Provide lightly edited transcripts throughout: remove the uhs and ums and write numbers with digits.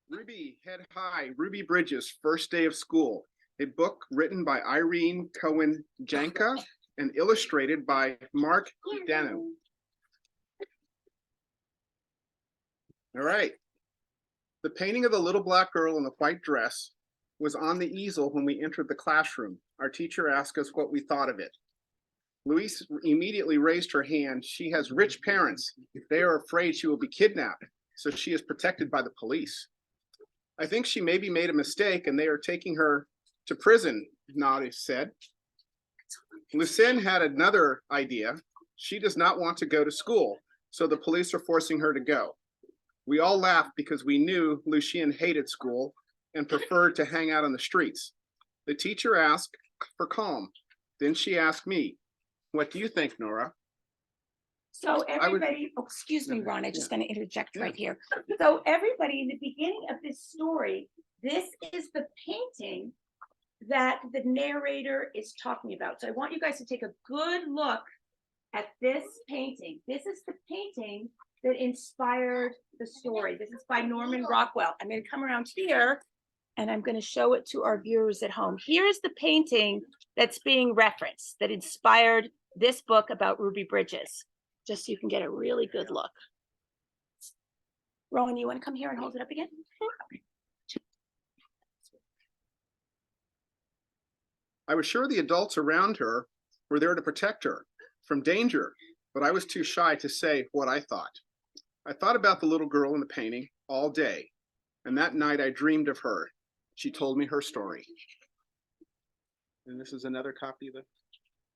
Ruby Head High, Ruby Bridges, First Day of School, a book written by Irene Cohen-Janca and illustrated by Marc Daniau. All right. The painting of the little black girl in the white dress was on the easel when we entered the classroom. Our teacher asked us what we thought of it. Louise immediately raised her hand. She has rich parents. They are afraid she will be kidnapped, so she is protected by the police. I think she maybe made a mistake and they are taking her to prison, Nadia said. Lucien had another idea. She does not want to go to school, so the police are forcing her to go. We all laughed because we knew Lucien hated school and preferred to hang out on the streets. The teacher asked for calm. Then she asked me, "What do you think, Nora?" So everybody, oh, excuse me, Ron, I'm just going to interject right here. So everybody, in the beginning of this story, this is the painting that the narrator is talking about. So I want you guys to take a good look at this painting. This is the painting that inspired the story. This is by Norman Rockwell. I'm going to come around here and I'm going to show it to our viewers at home. Here's the painting that's being referenced that inspired this book about Ruby Bridges, just so you can get a really good look. Rowan, you want to come here and hold it up again? I was sure the adults around her were there to protect her from danger, but I was too shy to say what I thought. I thought about the little girl in the painting all day, and that night I dreamed of her. She told me her story. And this is another copy of the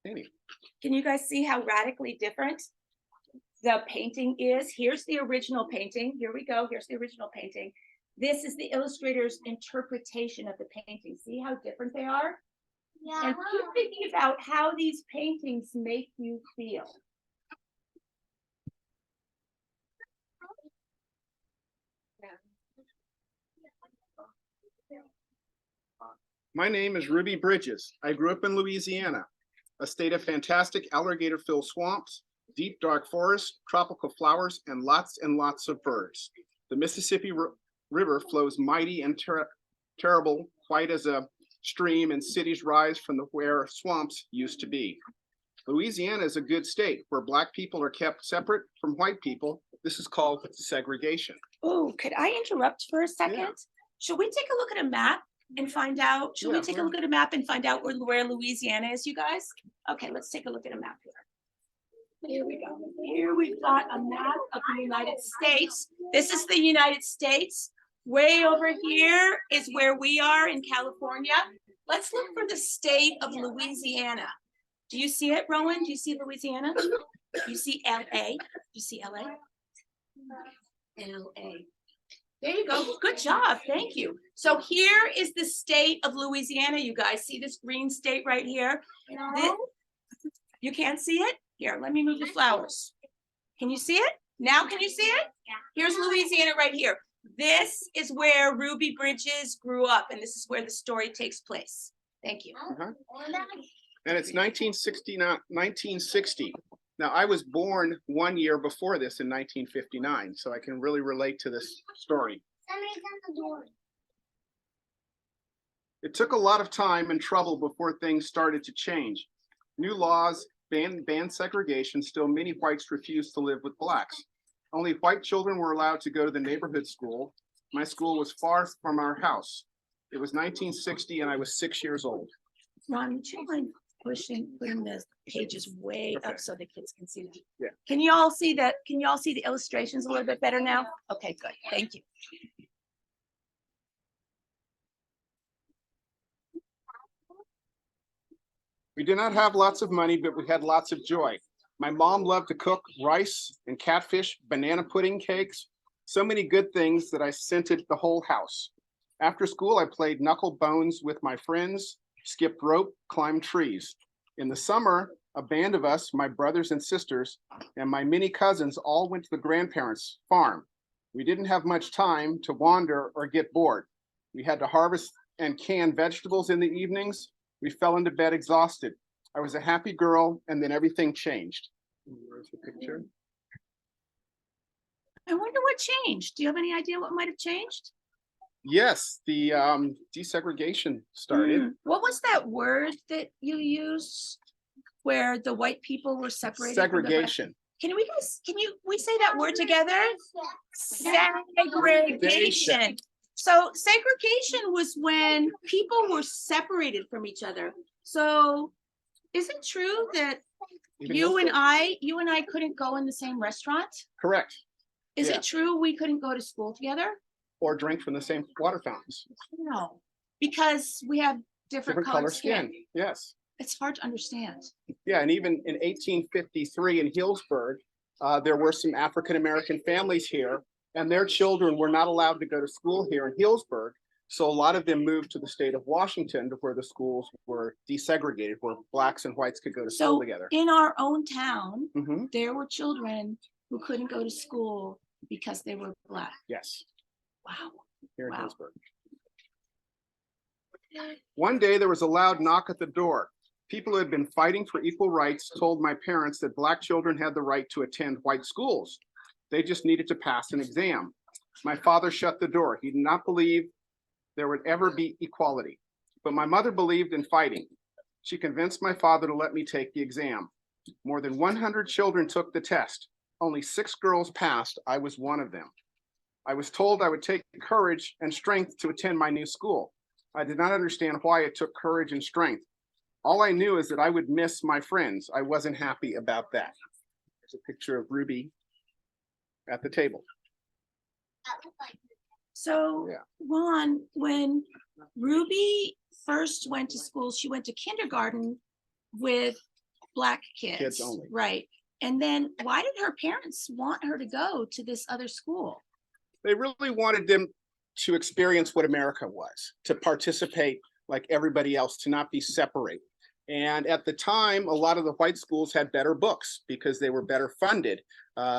painting. Can you guys see how radically different the painting is? Here's the original painting. Here we go. Here's the original painting. This is the illustrator's interpretation of the painting. See how different they are? Yeah. And keep thinking about how these paintings make you feel. My name is Ruby Bridges. I grew up in Louisiana, a state of fantastic alligator-filled swamps, deep dark forests, tropical flowers, and lots of birds. The Mississippi River flows mighty and terrible, white as a stream, and cities rise from where swamps used to be. Louisiana is a good state where Black people are kept separate from white people. This is called segregation. Oh, could I interrupt for a second? Yeah. Should we take a look at a map and find out? Should we take a look at a map and find out where Louisiana is, you guys? Okay, let's take a look at a map here. Here we go. Here we've got a map of the United States. This is the United States. Way over here is where we are in California. Let's look for the state of Louisiana. Do you see it, Rowan? Do you see Louisiana? Do you see LA? Do you see LA? LA. There you go. Good job. Thank you. So here is the state of Louisiana. You guys see this green state right here? No. You can't see it? Here, let me move the flowers. Can you see it? Now can you see it? Yeah. Here's Louisiana right here. This is where Ruby Bridges grew up, and this is where the story takes place. Thank you. And it's 1960. Now, I was born 1 year before this in 1959, so I can really relate to this story. It took a lot of time and trouble before things started to change. New laws banned segregation. Still, many whites refused to live with Blacks. Only white children were allowed to go to the neighborhood school. My school was far from our house. It was 1960 and I was 6 years old. Ron, would you mind putting the pages way up so the kids can see them? Yeah. Can you all see that? Can you all see the illustrations a little bit better now? Okay, good. Thank you. We did not have lots of money, but we had lots of joy. My mom loved to cook rice and catfish, banana pudding cakes, so many good things that I scented the whole house. After school, I played knuckle bones with my friends, skipped rope, climbed trees. In the summer, a band of us, my brothers and sisters, and my many cousins all went to the grandparents' farm. We didn't have much time to wander or get bored. We had to harvest and can vegetables in the evenings. We fell into bed exhausted. I was a happy girl, and then everything changed. Where's the picture? I wonder what changed. Do you have any idea what might have changed? Yes, the desegregation started. What was that word that you used where the white people were separated from the black? Segregation. Can we say that word together? Segregation. So segregation was when people were separated from each other. So is it true that Even you and Hillsborough. I couldn't go in the same restaurant? Correct. Is Yeah. it true we couldn't go to school together? Or drink from the same water fountains. No, because we have different Color colored skin. skin. Yes. It's hard to understand. Yeah, and even in 1853 in Hillsborough, there were some African-American families here, and their children were not allowed to go to school here in Hillsborough. So a lot of them moved to the state of Washington, to where the schools were desegregated, where blacks and whites could go to school So together. in our own town, Mhm. there were children who couldn't go to school because they were black. Yes, Wow. here in Wow. Hillsborough. One day there was a loud knock at the door. People who had been fighting for equal rights told my parents that black children had the right to attend white schools. They just needed to pass an exam. My father shut the door. He did not believe there would ever be equality, but my mother believed in fighting. She convinced my father to let me take the exam. More than 100 children took the test. Only 6 girls passed. I was one of them. I was told I would take courage and strength to attend my new school. I did not understand why it took courage and strength. All I knew is that I would miss my friends. I wasn't happy about that. There's a picture of Ruby at the table. So, Yeah. Ron, when Ruby first went to school, she went to kindergarten with black kids. Kids only. Right. And then why did her parents want her to go to this other school? They really wanted them to experience what America was, to participate like everybody else, to not be separate. And at the time, a lot of the white schools had better books because they were better funded.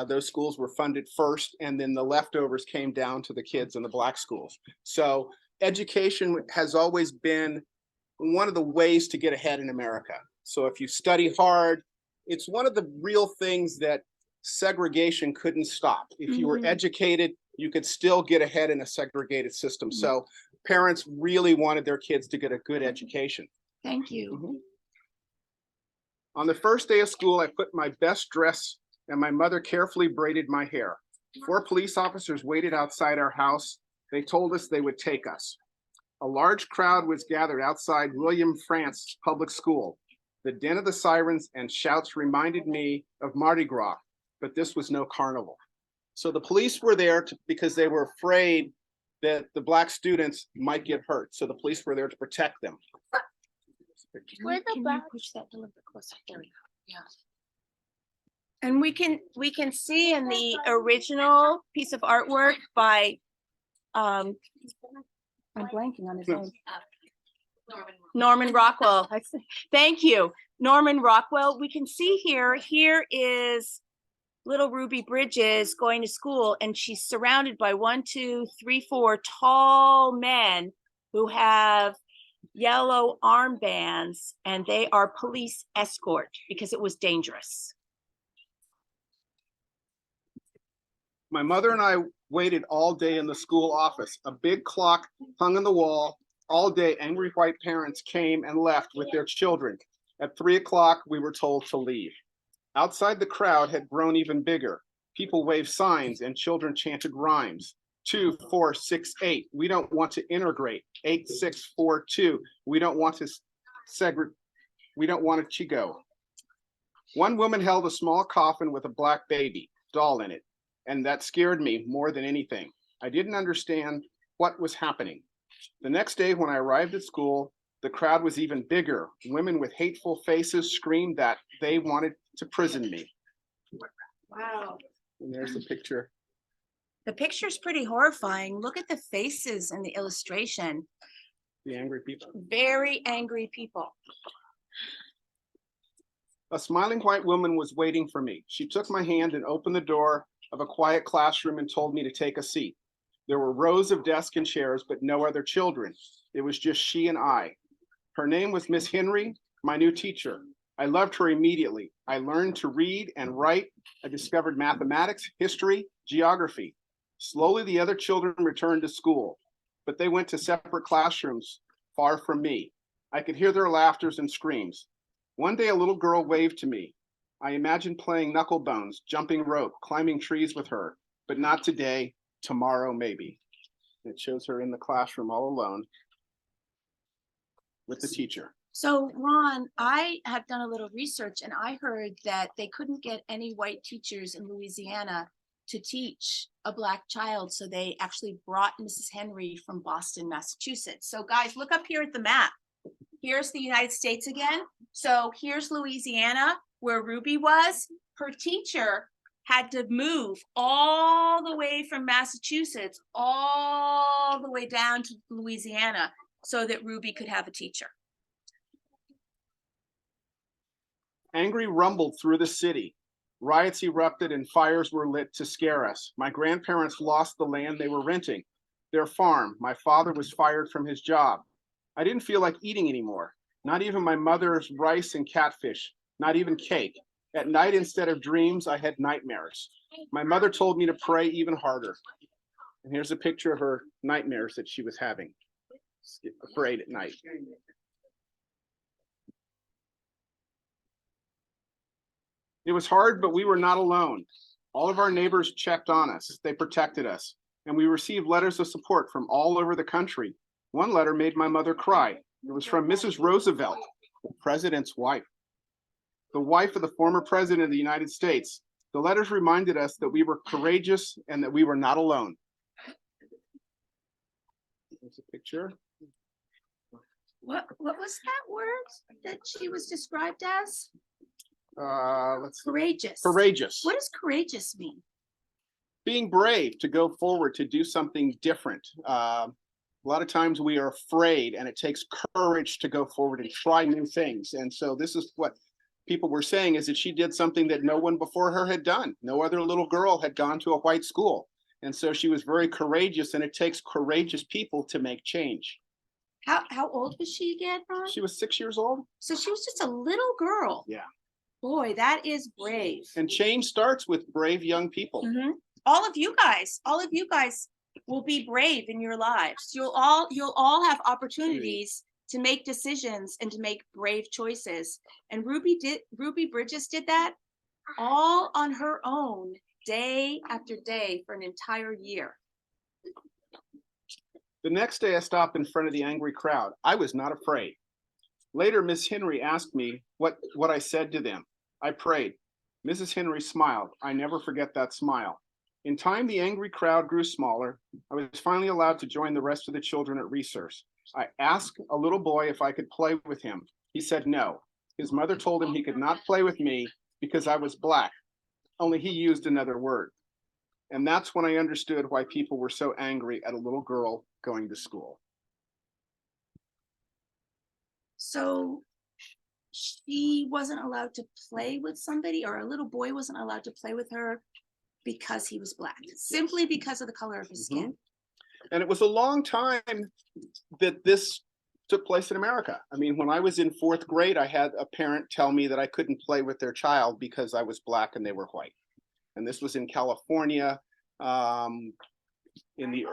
Those schools were funded first, and then the leftovers came down to the kids in the black schools. So education has always been one of the ways to get ahead in America. So if you study hard, it's one of the real things that segregation couldn't stop. If you were educated, you could still get ahead in a segregated system. So parents really wanted their kids to get a good education. Thank you. On the first day of school, I put my best dress and my mother carefully braided my hair. 4 police officers waited outside our house. They told us they would take us. A large crowd was gathered outside William Frantz Public School. The din of the sirens and shouts reminded me of Mardi Gras, but this was no carnival. So the police were there because they were afraid that the black students might get hurt. So the police were there to protect them. Where the black push that a little bit closer. There we go. Yeah. And we can see in the original piece of artwork by I'm blanking on his name. Norman Rockwell. Thank you. Norman Rockwell. We can see here is little Ruby Bridges going to school, and she's surrounded by 1, 2, 3, 4 tall men who have yellow armbands, and they are police escort because it was dangerous. My mother and I waited all day in the school office. A big clock hung on the wall. All day, angry white parents came and left with their children. At 3 o'clock, we were told to leave. Outside, the crowd had grown even bigger. People waved signs and children chanted rhymes. 2, 4, 6, 8. We don't want to integrate. 8, 6, 4, 2. We don't want to segregate. We don't want to Chigo. One woman held a small coffin with a black baby doll in it, and that scared me more than anything. I didn't understand what was happening. The next day, when I arrived at school, the crowd was even bigger. Women with hateful faces screamed that they wanted to prison me. Wow. And there's the picture. The picture's pretty horrifying. Look at the faces in the illustration. The angry people. Very angry people. A smiling white woman was waiting for me. She took my hand and opened the door of a quiet classroom and told me to take a seat. There were rows of desks and chairs, but no other children. It was just she and I. Her name was Miss Henry, my new teacher. I loved her immediately. I learned to read and write. I discovered mathematics, history, geography. Slowly, the other children returned to school, but they went to separate classrooms far from me. I could hear their laughters and screams. One day, a little girl waved to me. I imagined playing knucklebones, jumping rope, climbing trees with her, but not today, tomorrow maybe. It shows her in the classroom all alone with the teacher. So Ron, I have done a little research and I heard that they couldn't get any white teachers in Louisiana to teach a Black child. So they actually brought Mrs. Henry from Boston, Massachusetts. So guys, look up here at the map. Here's the United States again. So here's Louisiana, where Ruby was. Her teacher had to move all the way from Massachusetts, all the way down to Louisiana so that Ruby could have a teacher. Angry rumbled through the city. Riots erupted and fires were lit to scare us. My grandparents lost the land they were renting, their farm. My father was fired from his job. I didn't feel like eating anymore, not even my mother's rice and catfish, not even cake. At night, instead of dreams, I had nightmares. My mother told me to pray even harder. And here's a picture of her nightmares that she was having, afraid at night. It was hard, but we were not alone. All of our neighbors checked on us. They protected us, and we received letters of support from all over the country. One letter made my mother cry. It was from Mrs. Roosevelt, the president's wife, the wife of the former president of the United States. The letters reminded us that we were courageous and that we were not alone. There's a picture. What was that word that she was described as? Let's see. Courageous. Courageous. What does courageous mean? Being brave to go forward, to do something different. A lot of times we are afraid, and it takes courage to go forward and try new things. And so this is what people were saying, is that she did something that no one before her had done. No other little girl had gone to a white school. And so she was very courageous, and it takes courageous people to make change. How old was she again, Ron? She was 6 years old. So she was just a little girl. Yeah. Boy, that is brave. And change starts with brave young people. Mm-hmm. All of you guys will be brave in your lives. You'll all have opportunities to make decisions and to make brave choices. And Ruby Bridges did that all on her own, day after day for an entire year. The next day I stopped in front of the angry crowd. I was not afraid. Later, Miss Henry asked me what I said to them. I prayed. Mrs. Henry smiled. I never forget that smile. In time, the angry crowd grew smaller. I was finally allowed to join the rest of the children at recess. I asked a little boy if I could play with him. He said no. His mother told him he could not play with me because I was Black, only he used another word. And that's when I understood why people were so angry at a little girl going to school. So she wasn't allowed to play with somebody, or a little boy wasn't allowed to play with her because he was Black, simply because of the color of his skin. And it was a long time that this took place in America. I mean, when I was in 4th grade, I had a parent tell me that I couldn't play with their child because I was Black and they were white. And this was in California in the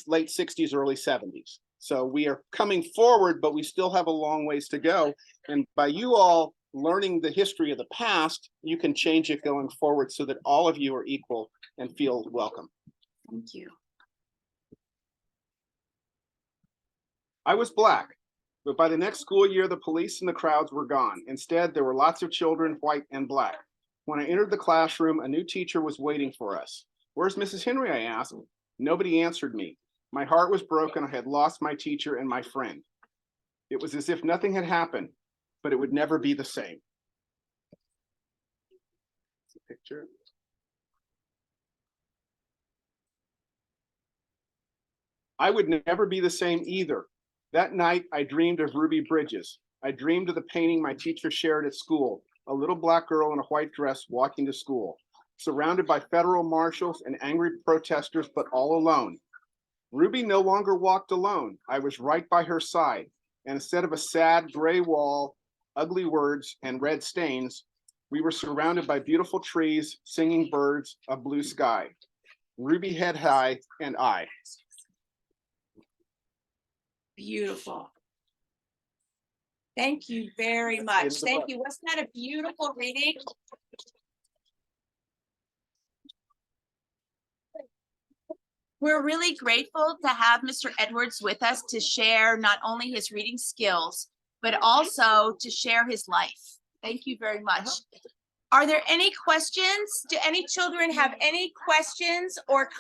late 60s, early 70s. So we are coming forward, but we still have a long ways to go. And by you all learning the history of the past, you can change it going forward so that all of you are equal and feel welcome. Thank you. I was Black, but by the next school year, the police and the crowds were gone. Instead, there were lots of children, white and Black. When I entered the classroom, a new teacher was waiting for us. Where's Mrs. Henry? I asked. Nobody answered me. My heart was broken. I had lost my teacher and my friend. It was as if nothing had happened, but it would never be the same. Picture. I would never be the same either. That night, I dreamed of Ruby Bridges. I dreamed of the painting my teacher shared at school, a little Black girl in a white dress walking to school, surrounded by federal marshals and angry protesters, but all alone. Ruby no longer walked alone. I was right by her side. And instead of a sad gray wall, ugly words, and red stains, We were surrounded by beautiful trees, singing birds, a blue sky. Ruby head high and I. Beautiful. Thank you very much. It's the Thank book. you. Wasn't that a beautiful reading? We're really grateful to have Mr. Edwards with us to share not only his reading skills, but also to share his life. Thank you very much. Are there any questions? Do any children have any questions or comments?